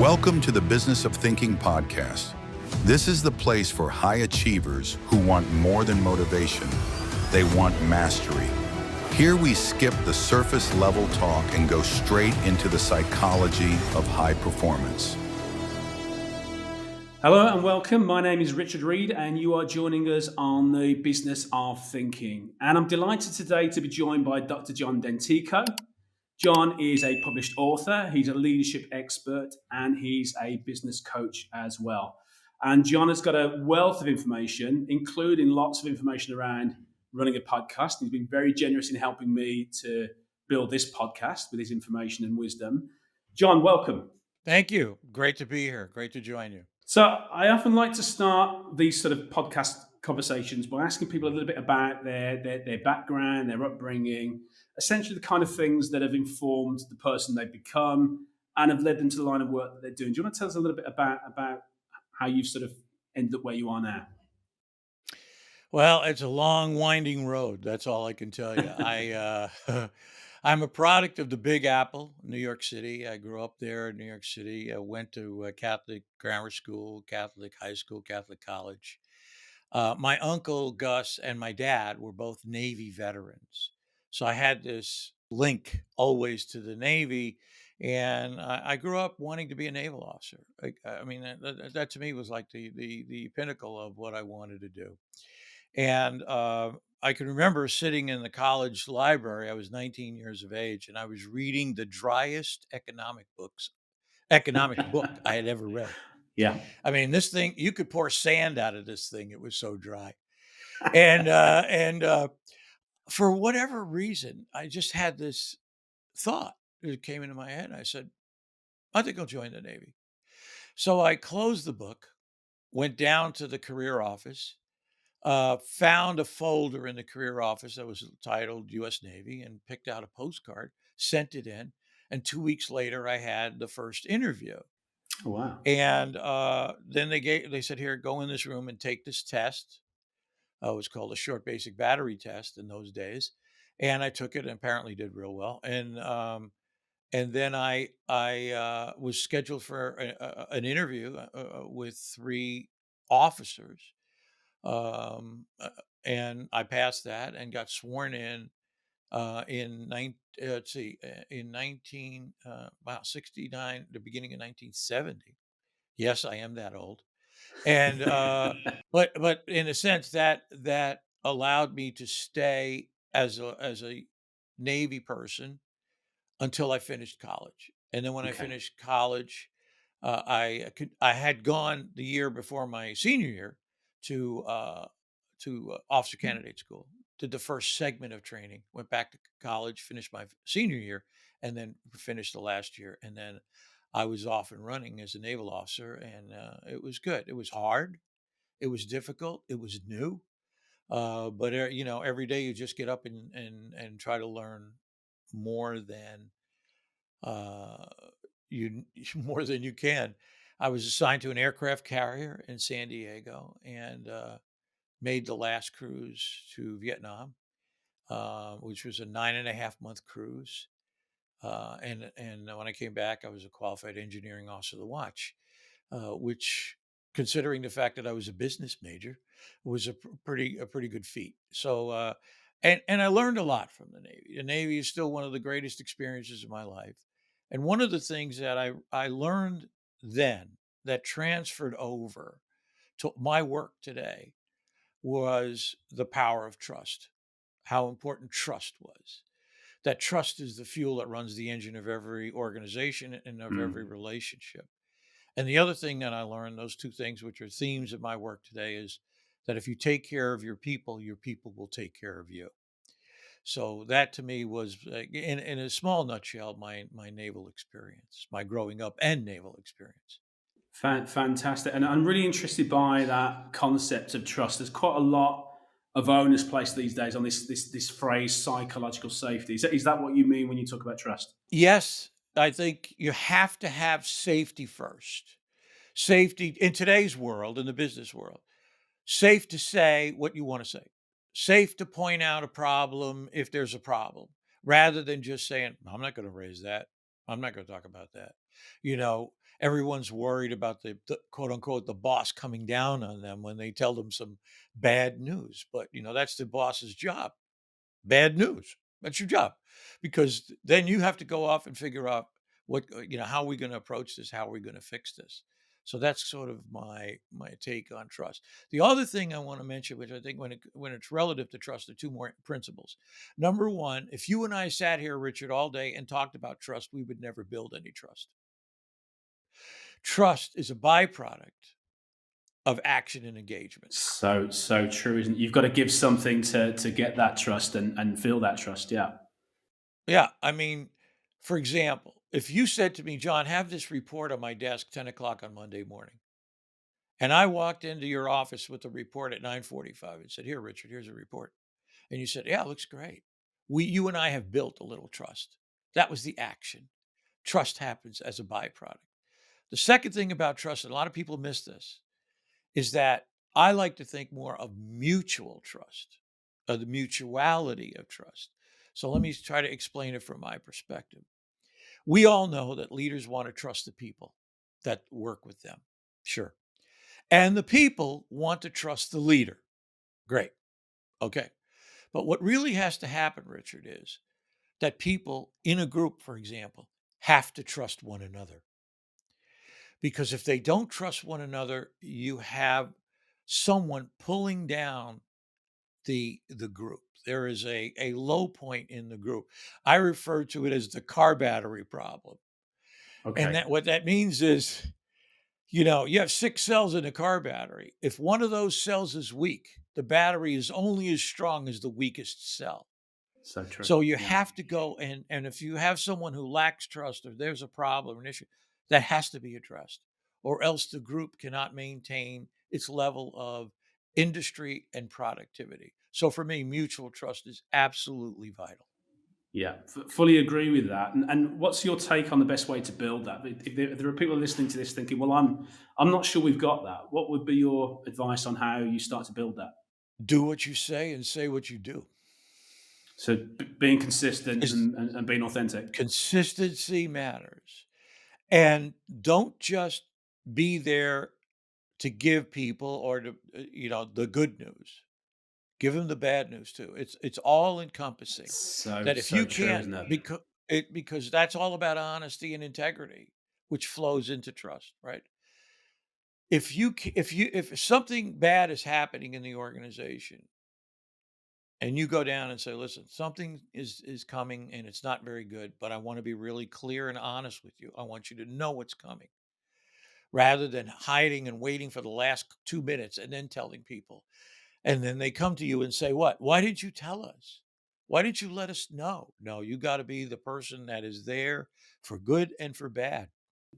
Welcome to the Business of Thinking podcast. This is the place for high achievers who want more than motivation. They want mastery. Here we skip the surface level talk and go straight into the psychology of high performance. Hello and welcome. My name is Richard Reed and you are joining us on the Business of Thinking. And I'm delighted today to be joined by Dr. John Dentico. John is a published author, he's a leadership expert, and he's a business coach as well. And John has got a wealth of information, including lots of information around running a podcast. He's been very generous in helping me to build this podcast with his information and wisdom. John, welcome. Thank you. Great to be here. Great to join you. So I often like to start these sort of podcast conversations by asking people a little bit about their background, their upbringing, essentially the kind of things that have informed the person they've become and have led them to the line of work that they're doing. Do you want to tell us a little bit about how you've sort of ended up where you are now? Well, it's a long, winding road. That's all I can tell you. I'm a product of the Big Apple, New York City. I grew up there in New York City. I went to Catholic grammar school, Catholic high school, Catholic college. My uncle Gus and my dad were both Navy veterans. So I had this link always to the Navy. And I grew up wanting to be a naval officer. That to me was like the pinnacle of what I wanted to do. And I can remember sitting in the college library. I was 19 years of age, and I was reading the driest economic book I had ever read. Yeah. I mean, this thing, you could pour sand out of this thing. It was so dry. And for whatever reason, I just had this thought that came into my head. I said, I think I'll join the Navy. So I closed the book, went down to the career office, found a folder in the career office that was titled U.S. Navy and picked out a postcard, sent it in. And 2 weeks later, I had the first interview. Wow. And then they said, here, go in this room and take this test. It was called a short basic battery test in those days. And I took it and apparently did real well. And then I was scheduled for an interview with 3 officers. And I passed that and got sworn in 69, the beginning of 1970. Yes, I am that old. And but in a sense that allowed me to stay as a Navy person until I finished college. And then when I finished college, I had gone the year before my senior year to officer candidate school. Did the first segment of training, went back to college, finished my senior year, and then finished the last year. And then I was off and running as a naval officer, and it was good. It was hard. It was difficult. It was new. But every day you just get up and try to learn more than you more than you can. I was assigned to an aircraft carrier in San Diego and made the last cruise to Vietnam, which was a 9.5-month cruise. And when I came back, I was a qualified engineering officer of the watch, which, considering the fact that I was a business major, was a pretty good feat. So, and I learned a lot from the Navy. The Navy is still one of the greatest experiences of my life. And one of the things that I learned then that transferred over to my work today was the power of trust, how important trust was. That trust is the fuel that runs the engine of every organization and of every relationship. And the other thing that I learned, those 2 things, which are themes of my work today, is that if you take care of your people will take care of you. So that to me was, in a small nutshell, my naval experience, my growing up and naval experience. Fantastic. And I'm really interested by that concept of trust. There's quite a lot of onus placed these days on this phrase, psychological safety. Is that what you mean when you talk about trust? Yes, I think you have to have safety first. Safety in today's world, in the business world, safe to say what you want to say, safe to point out a problem if there's a problem, rather than just saying, I'm not going to raise that. I'm not going to talk about that. Everyone's worried about the quote unquote the boss coming down on them when they tell them some bad news. But that's the boss's job. Bad news. That's your job, because then you have to go off and figure out how are we going to approach this? How are we going to fix this? So that's sort of my take on trust. The other thing I want to mention, which I think when it's relative to trust, are two more principles. Number one, if you and I sat here, Richard, all day and talked about trust, we would never build any trust. Trust is a byproduct of action and engagement. So true, isn't it? You've got to give something to get that trust and feel that trust. Yeah. Yeah. I mean, for example, if you said to me, John, have this report on my desk 10 o'clock on Monday morning, and I walked into your office with the report at 9:45 and said, here, Richard, here's a report. And you said, yeah, it looks great. You and I have built a little trust. That was the action. Trust happens as a byproduct. The second thing about trust, and a lot of people miss this, is that I like to think more of mutual trust, of the mutuality of trust. So let me try to explain it from my perspective. We all know that leaders want to trust the people that work with them. Sure. And the people want to trust the leader. Great. Okay. But what really has to happen, Richard, is that people in a group, for example, have to trust one another. Because if they don't trust one another, you have someone pulling down the group. There is a low point in the group. I refer to it as the car battery problem. And Okay. that what that means is, you have 6 cells in a car battery. If one of those cells is weak, the battery is only as strong as the weakest cell. So true. So you Yeah. have to go and if you have someone who lacks trust, or there's a problem, an issue, that has to be addressed, or else the group cannot maintain its level of industry and productivity. So for me, mutual trust is absolutely vital. Yeah, fully agree with that. And what's your take on the best way to build that? If there are people listening to this thinking, "Well, I'm not sure we've got that," what would be your advice on how you start to build that? Do what you say and say what you do. So being consistent Is and being authentic. consistency matters. And don't just be there to give people or to the good news. Give them the bad news too. It's all encompassing. That if So you true, can't isn't it? because that's all about honesty and integrity, which flows into trust, right? If something bad is happening in the organization and you go down and say, listen, something is coming and it's not very good, but I want to be really clear and honest with you. I want you to know what's coming, rather than hiding and waiting for the last 2 minutes and then telling people. And then they come to you and say, what? Why didn't you tell us? Why didn't you let us know? No, you got to be the person that is there for good and for bad.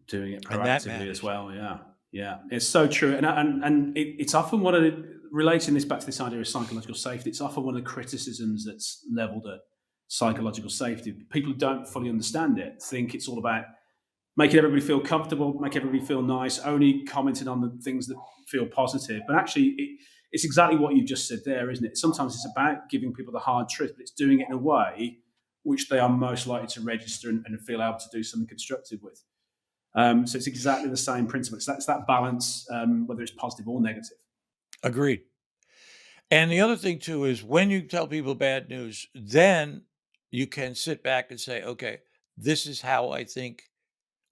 Doing it And that proactively as matters. well. Yeah, yeah, it's so true. It's often one of relating this back to this idea of psychological safety. It's often one of the criticisms that's leveled at psychological safety. People who don't fully understand it think it's all about making everybody feel comfortable, make everybody feel nice, only commenting on the things that feel positive. But actually, it's exactly what you just said there, isn't it? Sometimes it's about giving people the hard truth, but it's doing it in a way which they are most likely to register and feel able to do something constructive with. So it's exactly the same principle. It's that balance, whether it's positive or negative. Agreed. And the other thing too is when you tell people bad news, then you can sit back and say, okay, this is how I think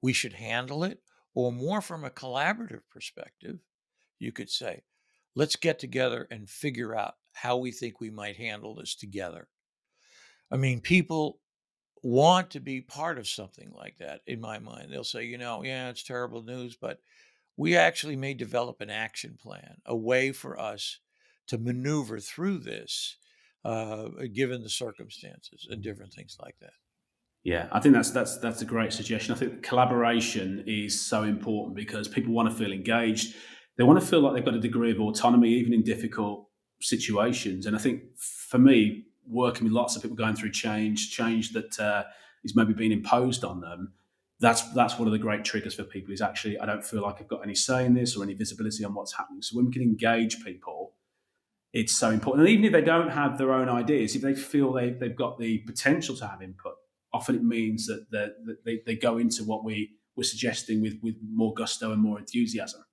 we should handle it. Or more from a collaborative perspective, you could say, let's get together and figure out how we think we might handle this together. I mean, people want to be part of something like that in my mind. They'll say, yeah, it's terrible news, but we actually may develop an action plan, a way for us to maneuver through this, given the circumstances and different things like that. Yeah, I think that's a great suggestion. I think collaboration is so important because people want to feel engaged. They want to feel like they've got a degree of autonomy, even in difficult situations. And I think for me, working with lots of people going through change that is maybe being imposed on them, that's one of the great triggers for people. Is actually I don't feel like I've got any say in this or any visibility on what's happening. So when we can engage people, it's so important. And even if they don't have their own ideas, if they feel they've got the potential to have input, often it means that they go into what we're suggesting with more gusto and more enthusiasm.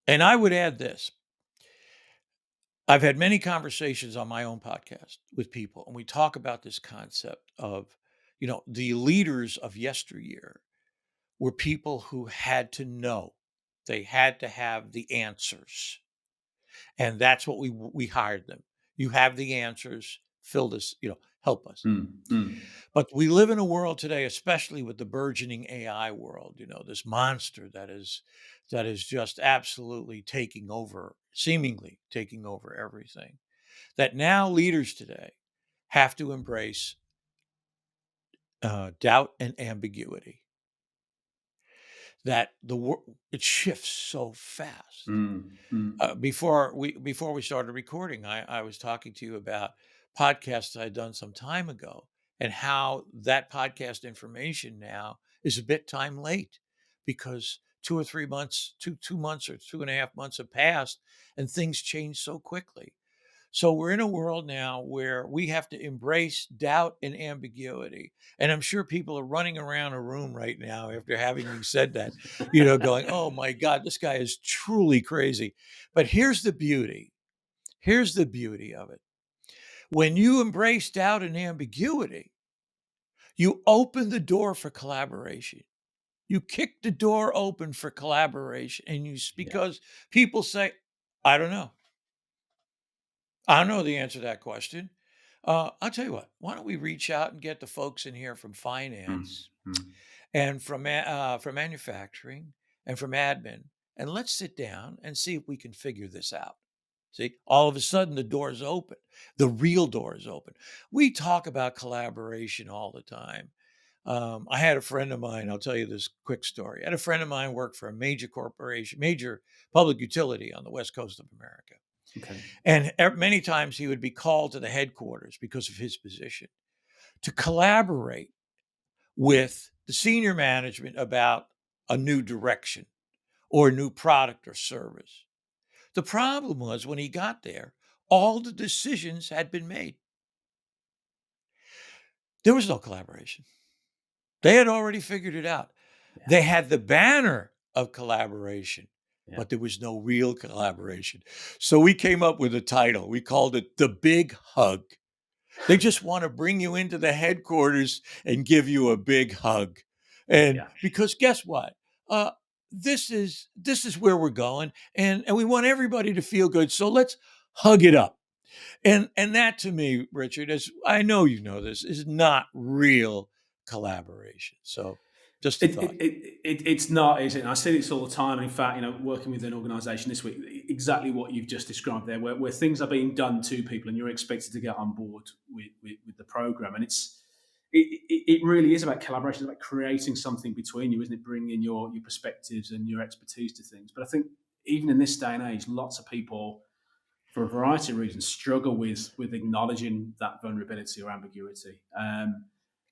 And I would add this. I've had many conversations on my own podcast with people, and we talk about this concept of, the leaders of yesteryear were people who had to know. They had to have the answers. And that's what we hired them. You have the answers, fill this, help us. But we live in a world today, especially with the burgeoning AI world, this monster that is just absolutely taking over, seemingly taking over everything. That now leaders today have to embrace doubt and ambiguity. That it shifts so fast. Before we started recording, I was talking to you about podcasts I'd done some time ago, and how that podcast information now is a bit time late, because 2 or 3 months, 2 months or 2.5 months have passed, and things change so quickly. So we're in a world now where we have to embrace doubt and ambiguity. And I'm sure people are running around a room right now after having me said that, going, oh my God, this guy is truly crazy. But here's the beauty. Here's the beauty of it. When you embrace doubt and ambiguity, you open the door for collaboration. You kick the door open for collaboration. And Yeah. because people say, I don't know. I don't know the answer to that question. I'll tell you what. Why don't we reach out and get the folks in here from finance and from manufacturing and from admin, and let's sit down and see if we can figure this out. See, all of a sudden the door is open. The real door is open. We talk about collaboration all the time. I had a friend of mine. I'll tell you this quick story. I had a friend of mine work for a major corporation, major public utility on the west coast of America. Okay. And many times he would be called to the headquarters because of his position to collaborate with the senior management about a new direction or a new product or service. The problem was, when he got there, all the decisions had been made. There was no collaboration. They had already figured it out. Yeah. They had the banner of collaboration, Yeah. but there was no real collaboration. So we came up with a title. We called it The Big Hug. They just want to bring you into the headquarters and give you a big hug. And Yeah. because guess what? This is where we're going, and we want everybody to feel good. So let's hug it up. And that, to me, Richard, as I know you know this, is not real collaboration. So just a thought. It's not, is it? And I see this all the time. And in fact, working with an organisation this week, exactly what you've just described there, where things are being done to people, and you're expected to get on board with the program. And it really is about collaboration. It's about creating something between you, isn't it? Bringing your perspectives and your expertise to things. But I think even in this day and age, lots of people, for a variety of reasons, struggle with acknowledging that vulnerability or ambiguity.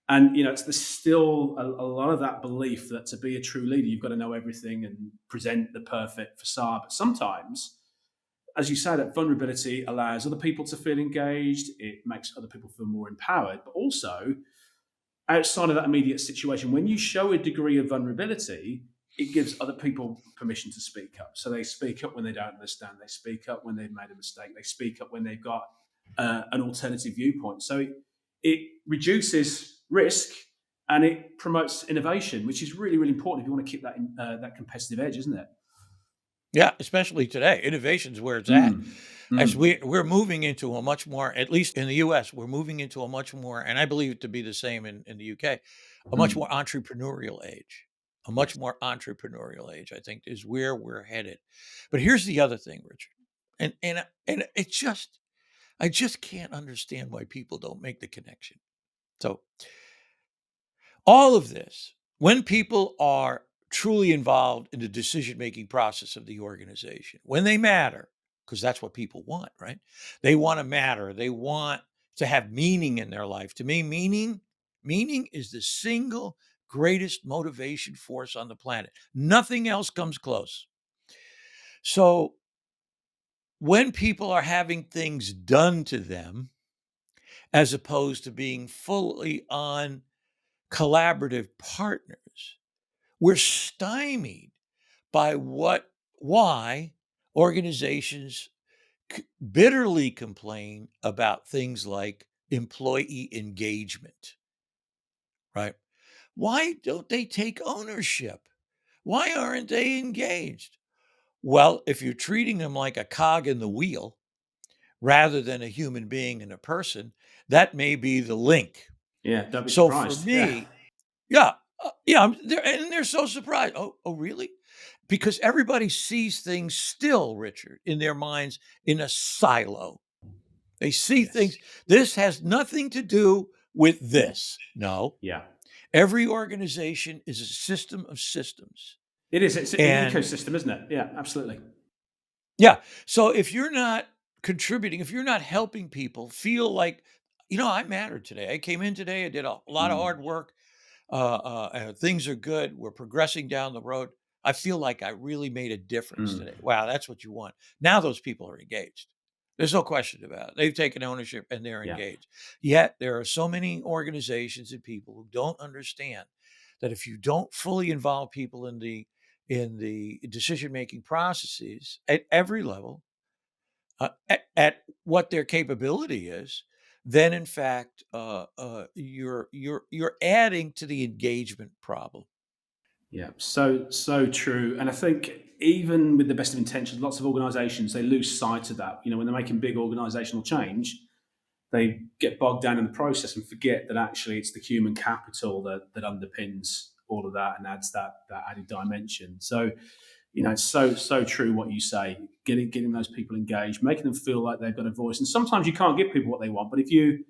And there's still a lot of that belief that to be a true leader, you've got to know everything and present the perfect facade. But sometimes, as you say, that vulnerability allows other people to feel engaged. It makes other people feel more empowered. But also, outside of that immediate situation, when you show a degree of vulnerability, it gives other people permission to speak up. So they speak up when they don't understand. They speak up when they've made a mistake. They speak up when they've got an alternative viewpoint. So it reduces risk and it promotes innovation, which is really, really important if you want to keep that competitive edge, isn't it? Yeah, especially today. Innovation's where it's at. As we're moving into a much more, at least in the US, we're moving into a much more, and I believe it to be the same in the UK, a much more entrepreneurial age. A much Yes. more entrepreneurial age, I think, is where we're headed. But here's the other thing, Richard. And I just can't understand why people don't make the connection. So all of this, when people are truly involved in the decision-making process of the organization, when they matter, because that's what people want, right? They want to matter. They want to have meaning in their life. To me, meaning is the single greatest motivation force on the planet. Nothing else comes close. So when people are having things done to them, as opposed to being fully on collaborative partners, we're stymied by why organizations bitterly complain about things like employee engagement, right? Why don't they take ownership? Why aren't they engaged? Well, if you're treating them like a cog in the wheel rather than a human being and a person, that may be the link. Yeah, don't be So for surprised. Yeah. me, yeah, they're so surprised. Oh, really? Because everybody sees things still, Richard, in their minds in a silo. They see Yes. things. This has nothing to do with this. No, Yeah. every organization is a system of systems. It is. It's an And ecosystem, isn't it? Yeah, absolutely. yeah, so if you're not contributing, if you're not helping people feel like, I mattered today. I came in today, I did a lot of Mm, hard work. Things are good. We're progressing down the road. I feel like I really made a difference mm. today. Wow, that's what you want. Now those people are engaged. There's no question about it. They've taken ownership and they're Yeah. engaged. Yet there are so many organizations and people who don't understand that if you don't fully involve people in the decision making processes at every level, at what their capability is, then in fact you're adding to the engagement problem. Yeah, so true. And I think even with the best of intentions, lots of organisations they lose sight of that. When they're making big organisational change, they get bogged down in the process and forget that actually it's the human capital that underpins all of that and adds that added dimension. So, it's so true what you say. Getting those people engaged, making them feel like they've got a voice. And sometimes you can't give people what they want, but if you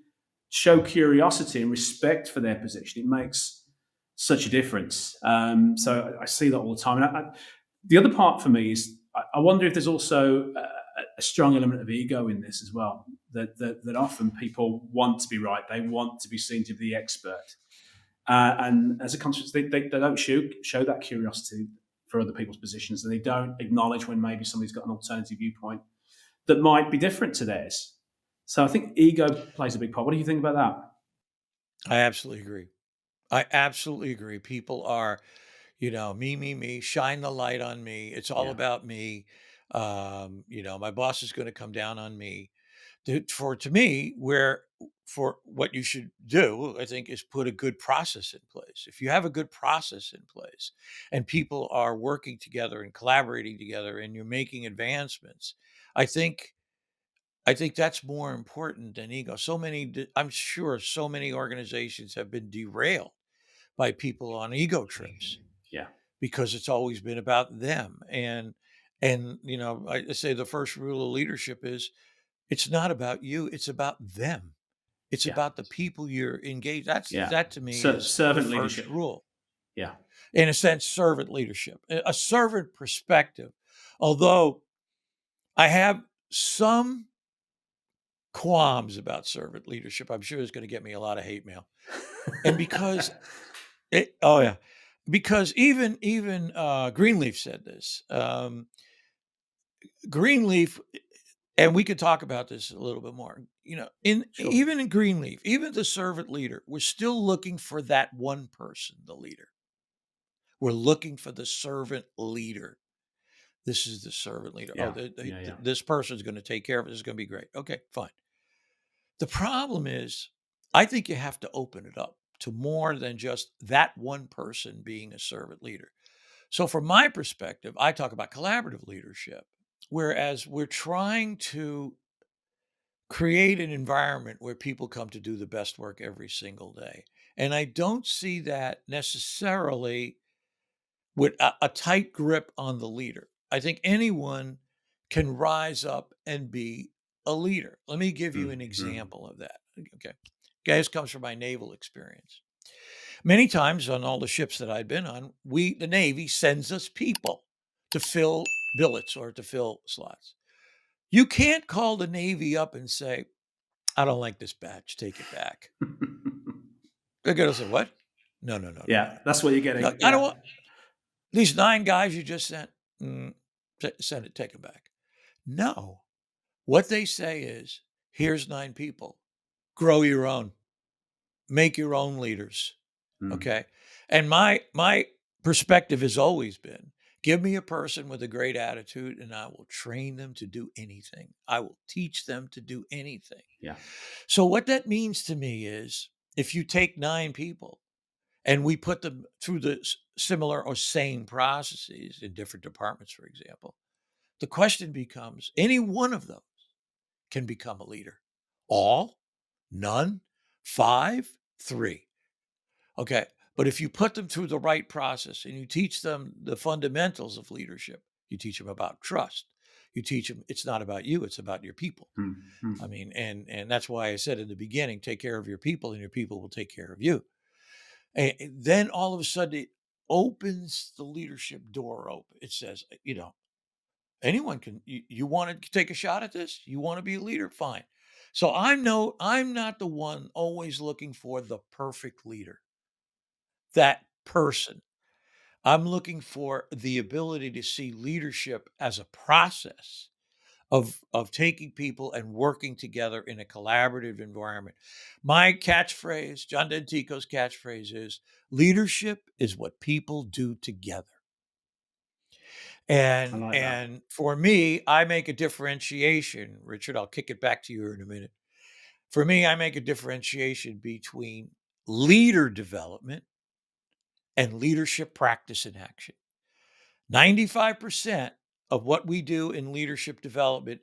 show curiosity and respect for their position, it makes such a difference. So I see that all the time. And the other part for me is I wonder if there's also a strong element of ego in this as well. That often people want to be right, they want to be seen to be the expert, and as a consequence, they don't show that curiosity for other people's positions, and they don't acknowledge when maybe somebody's got an alternative viewpoint that might be different to theirs. So I think ego plays a big part. What do you think about that? I absolutely agree. I absolutely agree. People are, me, shine the light on me. It's all Yeah. about me. My boss is going to come down on me. To me, where for what you should do, I think, is put a good process in place. If you have a good process in place and people are working together and collaborating together and you're making advancements, I think I think that's more important than ego. I'm sure so many organizations have been derailed by people on ego trips Yeah. because it's always been about them. And I say the first rule of leadership is it's not about you, it's about them. It's Yeah. about the people you're engaged. Yeah. That to me is the Servant first leadership. rule. Yeah. In a sense, servant leadership, a servant perspective. Although I have some qualms about servant leadership, I'm sure it's going to get me a lot of hate mail. And because oh yeah, because even Greenleaf said this. Greenleaf, and we could talk about this a little bit more. In Sure. even in Greenleaf, even the servant leader, we're still looking for that one person, the leader. We're looking for the servant leader. This is the servant leader. Oh, Yeah. Yeah. Yeah. this person's going to take care of it. This is going to be great. Okay, fine. The problem is, I think you have to open it up to more than just that one person being a servant leader. So, from my perspective, I talk about collaborative leadership, whereas we're trying to create an environment where people come to do the best work every single day. And I don't see that necessarily with a tight grip on the leader. I think anyone can rise up and be a leader. Let me give you Mm, an mm. example of that. Okay. This comes from my naval experience. Many times on all the ships that I've been on, the Navy sends us people to fill billets or to fill slots. You can't call the Navy up and say, I don't like this batch, take it back. They're going to say, what? No, no, no, no, Yeah. That's what you're no. getting. I don't Yeah. want these 9 guys you just sent. Send it, take them back. No. What they say is, here's 9 people. Grow your own. Make your own leaders. Okay. And my perspective has always been, give me a person with a great attitude and I will train them to do anything. I will teach them to do anything. Yeah. So what that means to me is, if you take 9 people and we put them through the similar or same processes in different departments, for example, the question becomes, any one of those can become a leader. All, none, 5, 3. Okay. But if you put them through the right process and you teach them the fundamentals of leadership, you teach them about trust. You teach them it's not about you, it's about your people. I mean, and that's why I said in the beginning, take care of your people and your people will take care of you. And then all of a sudden it opens the leadership door open. It says, anyone can, you want to take a shot at this? You want to be a leader? Fine. So I'm not the one always looking for the perfect leader, that person. I'm looking for the ability to see leadership as a process of taking people and working together in a collaborative environment. My catchphrase, John Dentico's catchphrase is, leadership is what people do together. I And like that. and for me, I make a differentiation, Richard, I'll kick it back to you in a minute. For me, I make a differentiation between leader development and leadership practice in action. 95% of what we do in leadership development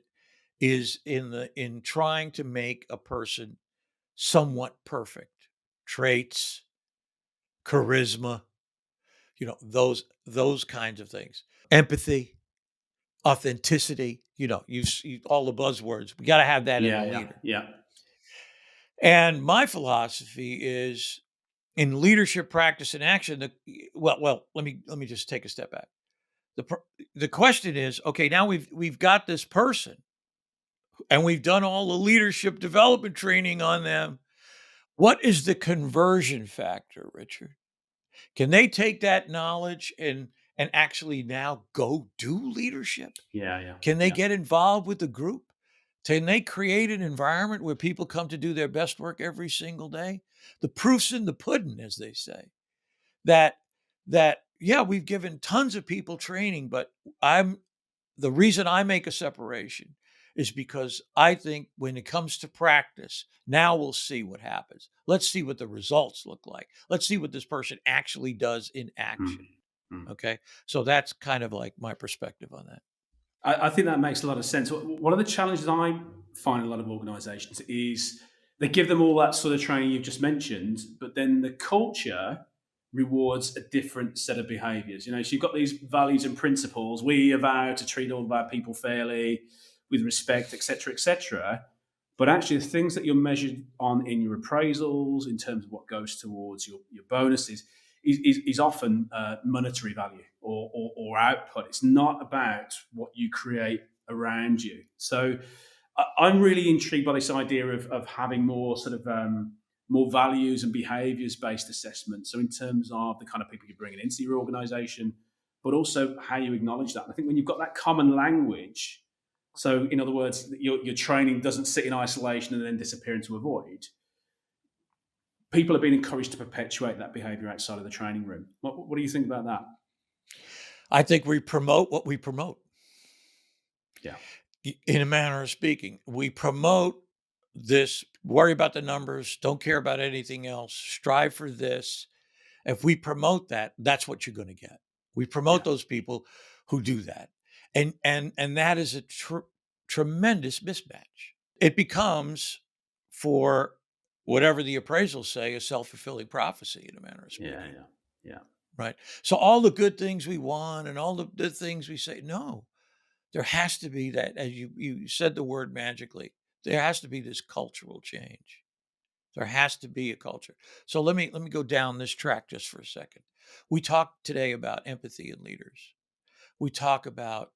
is in trying to make a person somewhat perfect. Traits, charisma, those kinds of things. Empathy, authenticity, all the buzzwords. We got to have that in a Yeah, yeah, leader. yeah, And my philosophy is, in leadership practice and action, let me just take a step back. The question is, okay, now we've got this person and we've done all the leadership development training on them. What is the conversion factor, Richard? Can they take that knowledge and actually now go do leadership? yeah, yeah, Can they yeah. get involved with the group? Can they create an environment where people come to do their best work every single day? The proof's in the pudding, as they say. That that yeah, we've given tons of people training, but I'm the reason I make a separation is because I think when it comes to practice, now we'll see what happens. Let's see what the results look like. Let's see what this person actually does in Mm, action. mm. Okay. So that's kind of like my perspective on that. I think that makes a lot of sense. One of the challenges I find in a lot of organisations is they give them all that sort of training you've just mentioned, but then the culture rewards a different set of behaviours. So you've got these values and principles. We vow to treat all of our people fairly, with respect, etc., etc. But actually, the things that you're measured on in your appraisals, in terms of what goes towards your bonuses, is often monetary value or output. It's not about what you create around you. So I'm really intrigued by this idea of having more sort of more values and behaviors based assessment. So in terms of the kind of people you're bringing into your organization, but also how you acknowledge that. And I think when you've got that common language, so in other words, your training doesn't sit in isolation and then disappear into a void. People are being encouraged to perpetuate that behavior outside of the training room. What do you think about that? I think we promote what we promote. Yeah. In a manner of speaking, we promote this, worry about the numbers, don't care about anything else, strive for this. If we promote that, that's what you're going to get. We promote Yeah. those people who do that. And that is a tremendous mismatch. It becomes, for whatever the appraisals say, a self-fulfilling prophecy, in a manner of Yeah. speaking. Yeah. Yeah. Right. So all the good things we want and all the things we say, no, there has to be that, as you said the word magically, there has to be this cultural change. There has to be a culture. So let me go down this track just for a second. We talk today about empathy in leaders. We talk about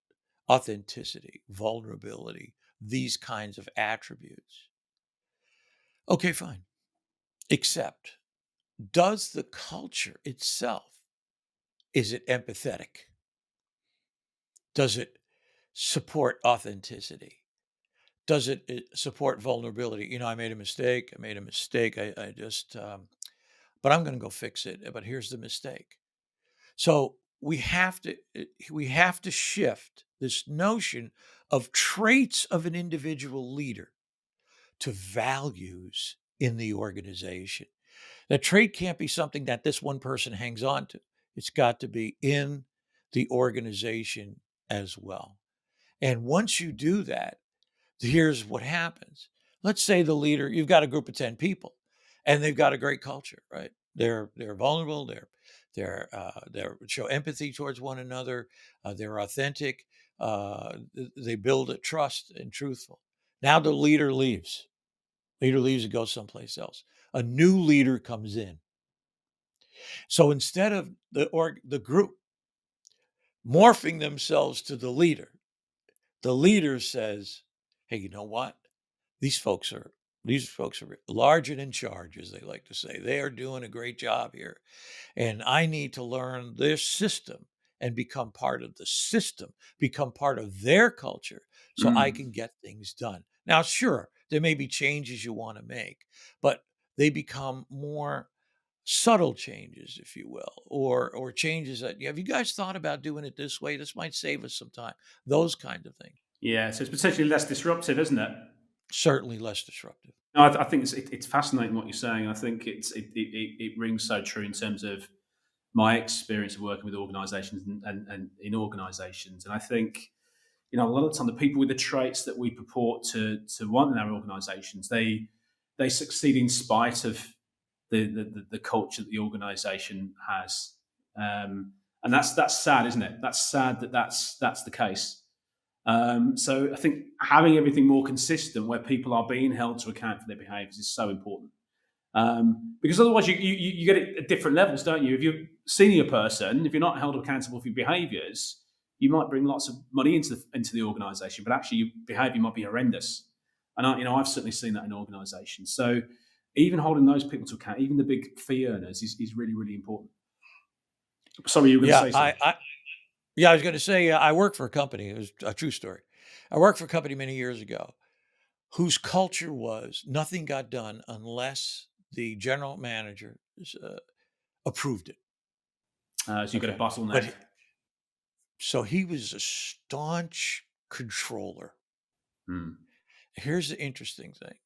authenticity, vulnerability, these kinds of attributes. Okay, fine. Except, does the culture itself, is it empathetic? Does it support authenticity? Does it support vulnerability? I made a mistake. I made a mistake. I just but I'm going to go fix it. But here's the mistake. So we have to shift this notion of traits of an individual leader to values in the organization. That trait can't be something that this one person hangs on to. It's got to be in the organization as well. And once you do that, here's what happens. Let's say the leader, you've got a group of 10 people and they've got a great culture, right? They're vulnerable, they show empathy towards one another, they're authentic, they build a trust and truthful. Now the leader leaves. Leader leaves and goes someplace else. A new leader comes in. So instead of the group morphing themselves to the leader says, "Hey, you know what? These folks are large and in charge, as they like to say. They are doing a great job here, and I need to learn their system and become part of the system, become part of their culture, so I can get things done." Now, sure, there may be changes you want to make, but they become more subtle changes, if you will, or changes that have you guys thought about doing it this way? This might save us some time. Those kind of things. Yeah, so it's potentially less disruptive, isn't it? Certainly less disruptive. No, I think it's fascinating what you're saying. I think it rings so true in terms of my experience of working with organisations and in organisations. And I think, a lot of the time the people with the traits that we purport to want in our organisations, they succeed in spite of the culture that the organisation has. And that's sad, isn't it? That's sad that's the case. So I think having everything more consistent, where people are being held to account for their behaviours, is so important. Because otherwise, you get it at different levels, don't you? If you're a senior person, if you're not held accountable for your behaviours, you might bring lots of money into the organisation, but actually your behaviour might be horrendous. And I've certainly seen that in organisations. So even holding those people to account, even the big fee earners, is really, really important. Sorry, you were going to Yeah, say something. I was going to say I worked for a company. It was a true story. I worked for a company many years ago whose culture was nothing got done unless the general manager uh, approved it. So you've got a Okay, bottleneck. but so he was a staunch controller. Hmm. Here's the interesting thing,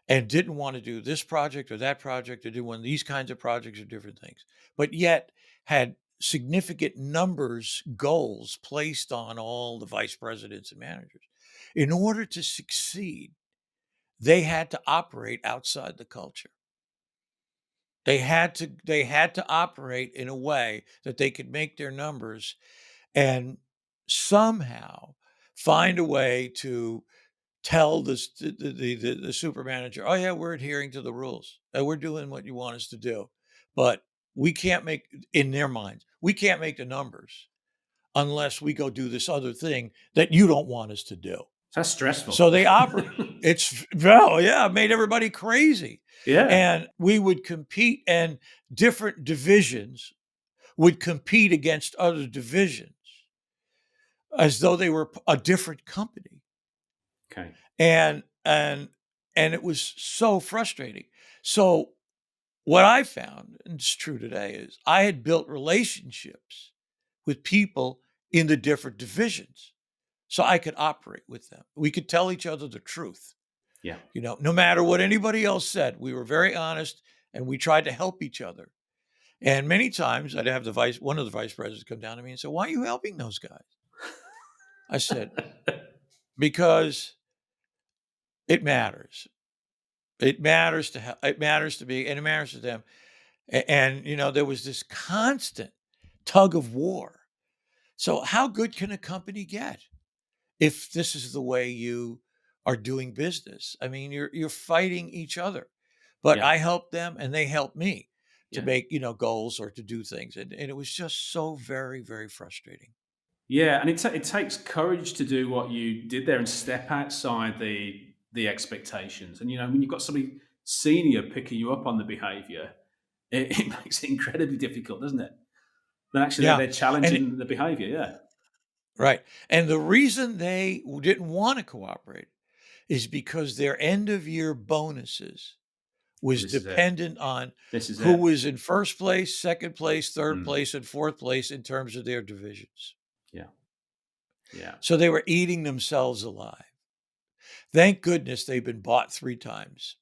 and didn't want to do this project or that project or do one of these kinds of projects or different things, but yet had significant numbers, goals placed on all the vice presidents and managers. In order to succeed, they had to operate outside the culture. They had to operate in a way that they could make their numbers and somehow find a way to tell the super manager, "Oh yeah, we're adhering to the rules. We're doing what you want us to do, but we can't make in their minds we can't make the numbers unless we go do this other thing that you don't want us to do." That's stressful. So they operate. It's well, yeah, it made everybody crazy, Yeah. and we would compete, and different divisions would compete against other divisions as though they were a different company. Okay. And it was so frustrating. So what I found, and it's true today, is I had built relationships with people in the different divisions so I could operate with them. We could tell each other the truth. Yeah. No matter what anybody else said, we were very honest and we tried to help each other. And many times I'd have one of the vice presidents come down to me and say, "Why are you helping those guys?" I said, "Because it matters. It matters it matters to me and it matters to them." And there was this constant tug of war. So how good can a company get if this is the way you are doing business? I mean, you're fighting each other. But Yeah. I helped them and they helped me to Yeah. make, goals or to do things. And it was just so very, very frustrating. Yeah, and it takes courage to do what you did there and step outside the expectations. And when you've got somebody senior picking you up on the behaviour, it makes it incredibly difficult, doesn't it? Then actually Yeah. they're And challenging the behaviour. Yeah. right. And the reason they didn't want to cooperate is because their end of year bonuses was This is it. dependent on This is who it. was in first place, second place, third Mm. place, and fourth place in terms of their divisions. Yeah. Yeah. So they were eating themselves alive. Thank goodness they've been bought 3 times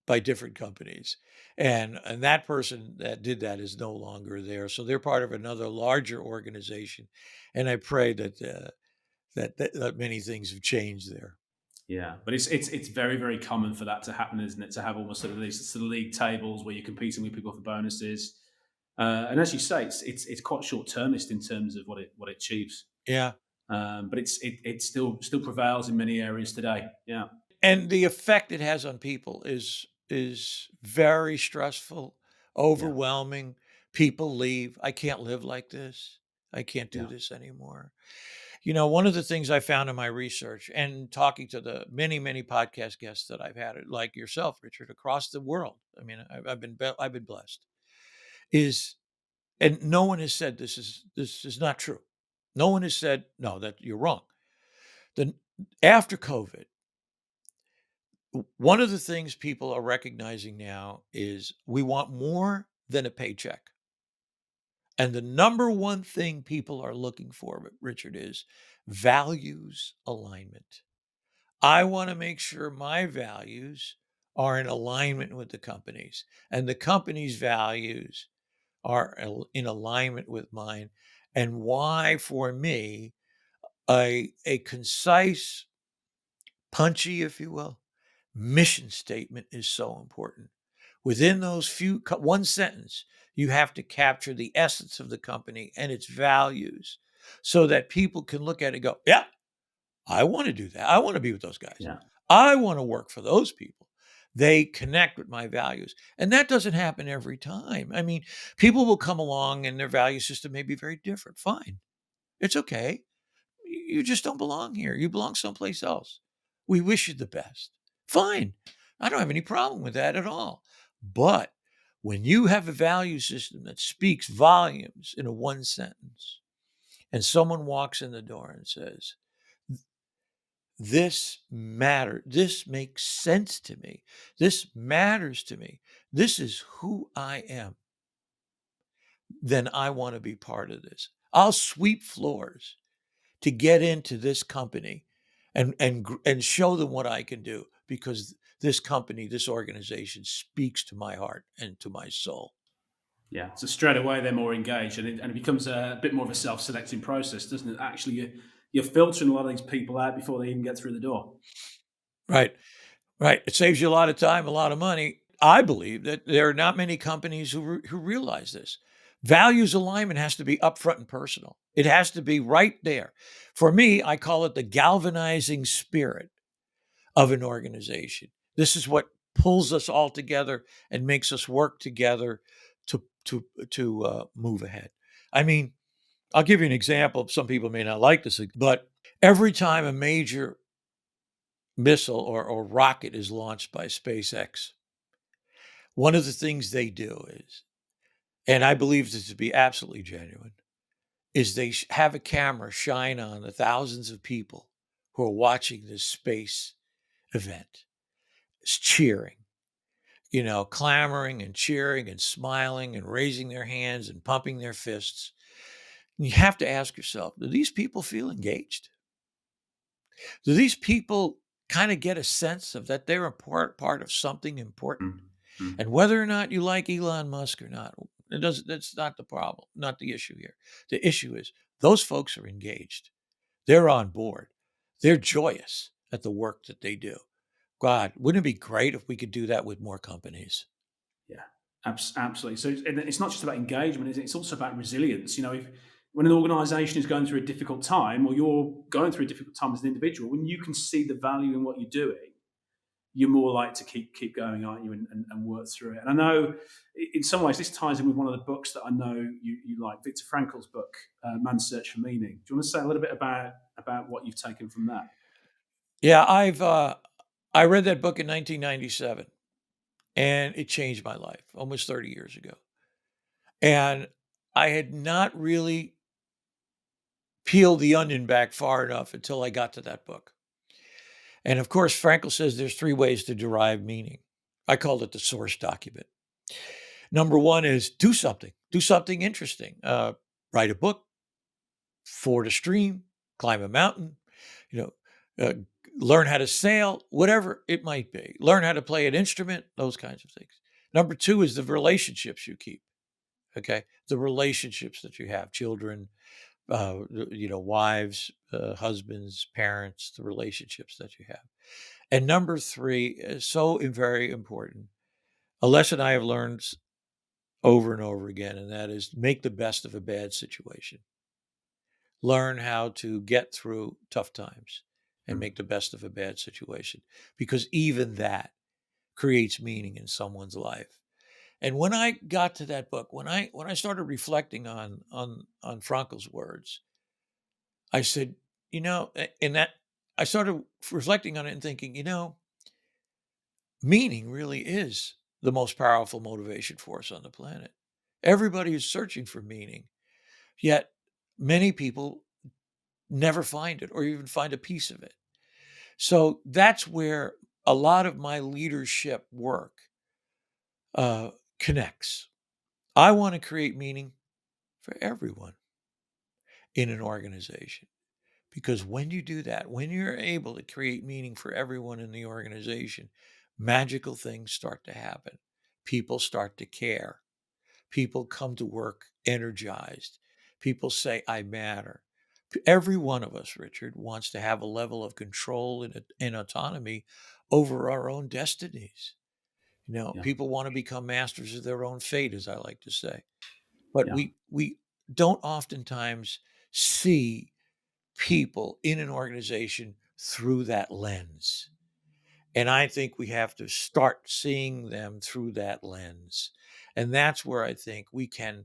by different companies. And that person that did that is no longer there. So they're part of another larger organization. And I pray that many things have changed there. Yeah, but it's very very common for that to happen, isn't it? To have almost sort of these sort of league tables where you're competing with people for bonuses, and as you say, it's quite short termist in terms of what it achieves. Yeah. But it still prevails in many areas today. Yeah, And the effect it has on people is very stressful, yeah, overwhelming. People leave. I can't live like this. I can't do yeah. this anymore. One of the things I found in my research and talking to the many, many podcast guests that I've had, like yourself, Richard, across the world. I mean, I've been blessed. Is and no one has said this is not true. No one has said no, that you're wrong. Then after COVID, one of the things people are recognizing now is we want more than a paycheck. And the number one thing people are looking for, Richard, is values alignment. I want to make sure my values are in alignment with the company's, and the company's values are in alignment with mine. And why, for me, a concise, punchy, if you will, mission statement is so important. Within those one sentence, you have to capture the essence of the company and its values so that people can look at it and go, yeah, I want to do that. I want to be with those guys. Yeah. I want to work for those people. They connect with my values. And that doesn't happen every time. I mean, people will come along and their value system may be very different. Fine. It's okay. You just don't belong here. You belong someplace else. We wish you the best. Fine. I don't have any problem with that at all. But when you have a value system that speaks volumes in a one sentence, and someone walks in the door and says, this matters, this makes sense to me, this matters to me, this is who I am, then I want to be part of this. I'll sweep floors to get into this company and show them what I can do because this company, this organization speaks to my heart and to my soul. Yeah, so straight away they're more engaged, and it becomes a bit more of a self-selecting process, doesn't it? Actually, you're filtering a lot of these people out before they even get through the door. Right, right. It saves you a lot of time, a lot of money. I believe that there are not many companies who realize this. Values alignment has to be upfront and personal. It has to be right there. For me, I call it the galvanizing spirit of an organization. This is what pulls us all together and makes us work together to move ahead. I mean, I'll give you an example. Some people may not like this, but every time a major missile or rocket is launched by SpaceX, one of the things they do is, and I believe this to be absolutely genuine, is they have a camera shine on the thousands of people who are watching this space event, cheering, clamoring and cheering and smiling and raising their hands and pumping their fists. And you have to ask yourself, do these people feel engaged? Do these people kind of get a sense of that they're a part of something important? Mm, mm. And whether or not you like Elon Musk or not, that's not the problem, not the issue here. The issue is those folks are engaged. They're on board. They're joyous at the work that they do. God, wouldn't it be great if we could do that with more companies? Yeah, absolutely. So it's not just about engagement, is it? It's also about resilience. If when an organisation is going through a difficult time, or you're going through a difficult time as an individual, when you can see the value in what you're doing, you're more likely to keep going, aren't you, and work through it. And I know, in some ways, this ties in with one of the books that I know you like, Victor Frankl's book, Man's Search for Meaning. Do you want to say a little bit about what you've taken from that? Yeah, I read that book in 1997 and it changed my life almost 30 years ago. And I had not really peeled the onion back far enough until I got to that book. And of course, Frankl says there's 3 ways to derive meaning. I called it the source document. Number one is do something interesting. Write a book, ford a stream, climb a mountain, you know, uh, learn how to sail, whatever it might be. Learn how to play an instrument, those kinds of things. Number two is the relationships you keep. Okay, the relationships that you have, children, wives, husbands, parents, the relationships that you have. And number three is so very important. A lesson I have learned over and over again, and that is make the best of a bad situation. Learn how to get through tough times and make the best of a bad situation, because even that creates meaning in someone's life. And when I got to that book, when I started reflecting on Frankl's words, I said, and that I started reflecting on it and thinking, meaning really is the most powerful motivation force on the planet. Everybody is searching for meaning, yet many people never find it or even find a piece of it. So that's where a lot of my leadership work uh, connects. I want to create meaning for everyone in an organization. Because when you do that, when you're able to create meaning for everyone in the organization, magical things start to happen. People start to care. People come to work energized. People say, I matter. Every one of us, Richard, wants to have a level of control and autonomy over our own destinies. Yeah. People want to become masters of their own fate, as I like to say. But Yeah. we don't oftentimes see people in an organization through that lens. And I think we have to start seeing them through that lens. And that's where I think we can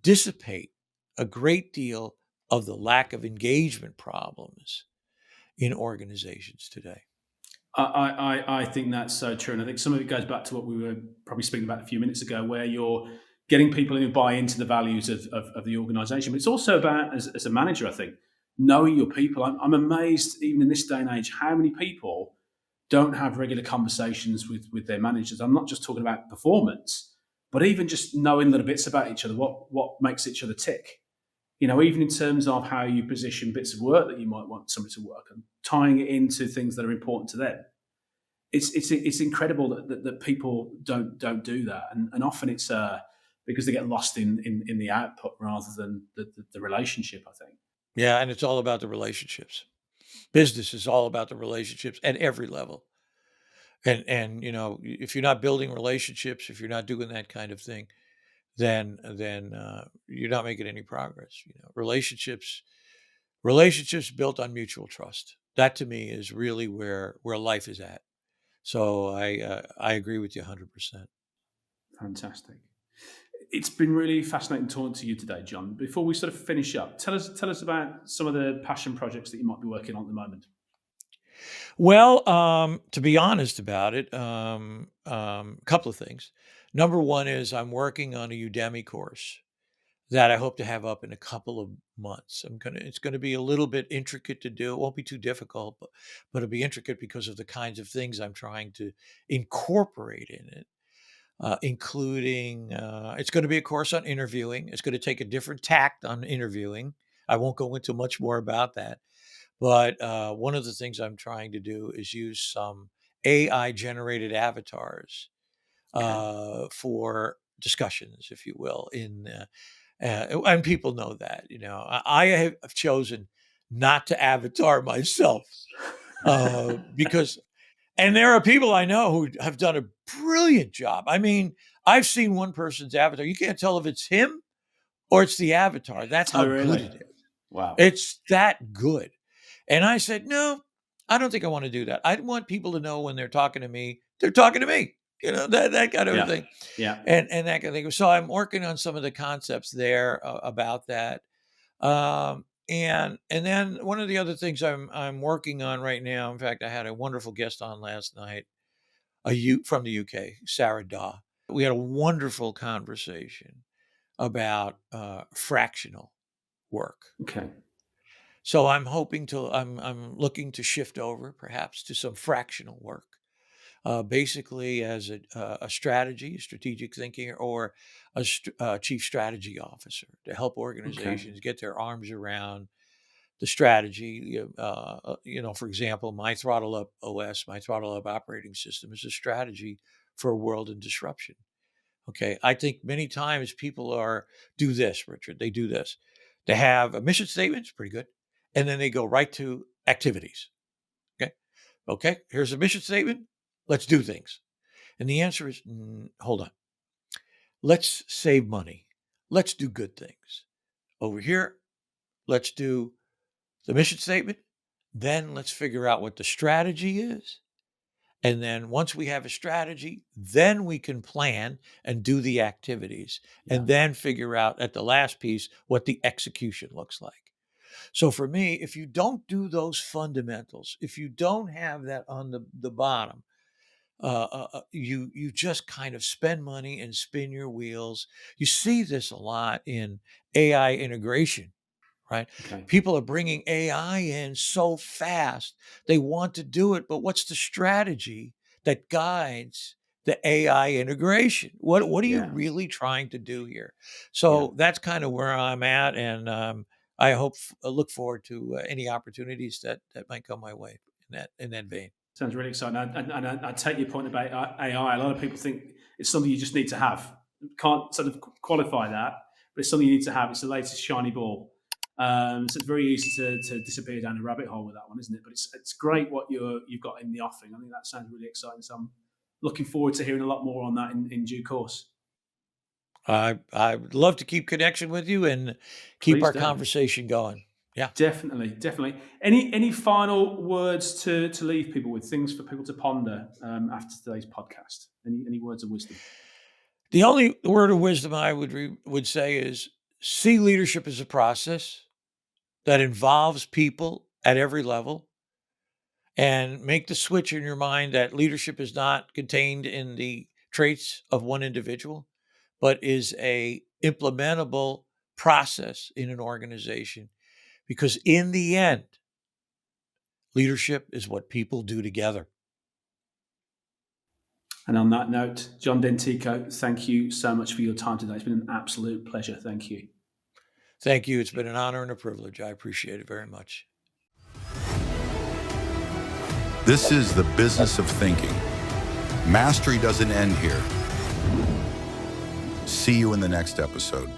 dissipate a great deal of the lack of engagement problems in organizations today. I think that's so true. And I think some of it goes back to what we were probably speaking about a few minutes ago, where you're getting people who buy into the values of the organization. But it's also about, as a manager, I think, knowing your people. I'm amazed, even in this day and age, how many people don't have regular conversations with their managers. I'm not just talking about performance, but even just knowing little bits about each other, what makes each other tick. Even in terms of how you position bits of work that you might want somebody to work on, tying it into things that are important to them. It's incredible that people don't do that, and often it's because they get lost in the output rather than the relationship, I think. Yeah, and it's all about the relationships. Business is all about the relationships at every level. And if you're not building relationships, if you're not doing that kind of thing, then you're not making any progress. Relationships built on mutual trust. That to me is really where life is at. So I agree with you 100%. Fantastic. It's been really fascinating talking to you today, John. Before we sort of finish up, tell us about some of the passion projects that you might be working on at the moment. Well, to be honest about it, a couple of things. Number one is I'm working on a Udemy course that I hope to have up in a couple of months. It's gonna be a little bit intricate to do. It won't be too difficult, but it'll be intricate because of the kinds of things I'm trying to incorporate in it, including it's going to be a course on interviewing. It's going to take a different tact on interviewing. I won't go into much more about that, but one of the things I'm trying to do is use some AI generated avatars Okay. for discussions, if you will, and people know that. I have chosen not to avatar myself because, and there are people I know who have done a brilliant job. I mean, I've seen one person's avatar. You can't tell if it's him or it's the avatar. That's Oh, how good really? it is. Wow. It's that good. And I said, no, I don't think I want to do that. I want people to know when they're talking to me, they're talking to me. That kind of a Yeah. thing, Yeah. and that kind of thing. So I'm working on some of the concepts there about that. And then one of the other things I'm working on right now. In fact, I had a wonderful guest on last night, from the UK, Sarah Daw. We had a wonderful conversation about fractional work. Okay. So I'm looking to shift over perhaps to some fractional work. basically as a strategy, strategic thinking, or a chief strategy officer to help organizations get their arms around the strategy. For example, my Throttle Up OS, my Throttle Up operating system, is a strategy for a world in disruption. Okay, I think many times people do this, Richard. They do this. They have a mission statement, it's pretty good, and then they go right to activities. Okay, here's a mission statement. Let's do things. And the answer is, hold on. Let's save money. Let's do good things. Over here, let's do the mission statement. Then let's figure out what the strategy is. And then once we have a strategy, then we can plan and do the activities, and then figure out at the last piece what the execution looks like. So for me, if you don't do those fundamentals, if you don't have that on the bottom, you just kind of spend money and spin your wheels. You see this a lot in AI integration, right? Okay. People are bringing AI in so fast. They want to do it, but what's the strategy that guides the AI integration? What are you really trying to do here? So that's kind of where I'm at, and I look forward to any opportunities that might come my way in that vein. Sounds really exciting. And I take your point about AI. A lot of people think it's something you just need to have. Can't sort of qualify that, but it's something you need to have. It's the latest shiny ball. So it's very easy to disappear down a rabbit hole with that one, isn't it? But it's great what you've got in the offering. I think that sounds really exciting. So I'm looking forward to hearing a lot more on that in due course. I'd love to keep connection with you and keep Please our do. conversation going. Yeah. Definitely. Any final words to leave people with, things for people to ponder after today's podcast? Any words of wisdom? The only word of wisdom I would say is see leadership as a process that involves people at every level, and make the switch in your mind that leadership is not contained in the traits of one individual, but is a implementable process in an organization. Because in the end, leadership is what people do together. And on that note, John Dentico, thank you so much for your time today. It's been an absolute pleasure. Thank you. Thank you. It's been an honor and a privilege. I appreciate it very much. This is the business of thinking. Mastery doesn't end here. See you in the next episode.